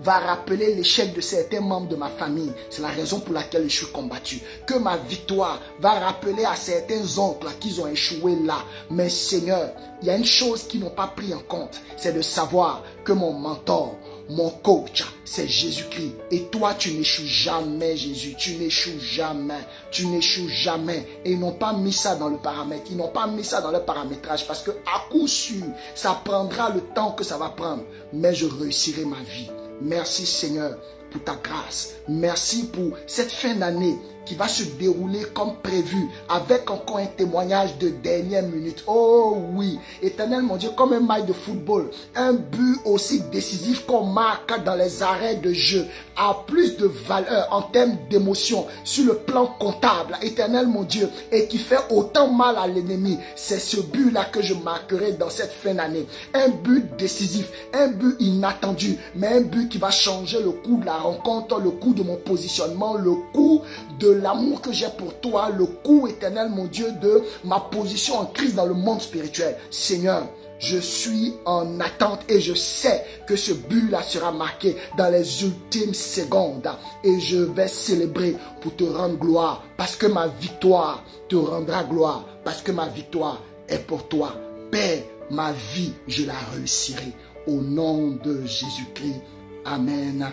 va rappeler l'échec de certains membres de ma famille. C'est la raison pour laquelle je suis combattu. Que ma victoire va rappeler à certains oncles qu'ils ont échoué là. Mais Seigneur, il y a une chose qu'ils n'ont pas pris en compte. C'est de savoir que mon mentor, mon coach, c'est Jésus-Christ. Et toi, tu n'échoues jamais, Jésus. Tu n'échoues jamais. Tu n'échoues jamais. Et ils n'ont pas mis ça dans le paramètre. Ils n'ont pas mis ça dans le paramétrage. Parce que à coup sûr, ça prendra le temps que ça va prendre. Mais je réussirai ma vie. Merci Seigneur pour ta grâce. Merci pour cette fin d'année qui va se dérouler comme prévu, avec encore un témoignage de dernière minute. Oh oui, Éternel mon Dieu, comme un match de football, un but aussi décisif qu'on marque dans les arrêts de jeu a plus de valeur en termes d'émotion sur le plan comptable, Éternel mon Dieu, et qui fait autant mal à l'ennemi. C'est ce but-là que je marquerai dans cette fin d'année. Un but décisif, un but inattendu, mais un but qui va changer le cours de la rencontre, le cours de mon positionnement, le cours de l'amour que j'ai pour toi, le cours, Éternel mon Dieu, de ma position en Christ dans le monde spirituel. Seigneur, je suis en attente et je sais que ce but-là sera marqué dans les ultimes secondes. Et je vais célébrer pour te rendre gloire, parce que ma victoire te rendra gloire, parce que ma victoire est pour toi. Père, ma vie, je la réussirai. Au nom de Jésus-Christ. Amen.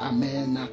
Amen.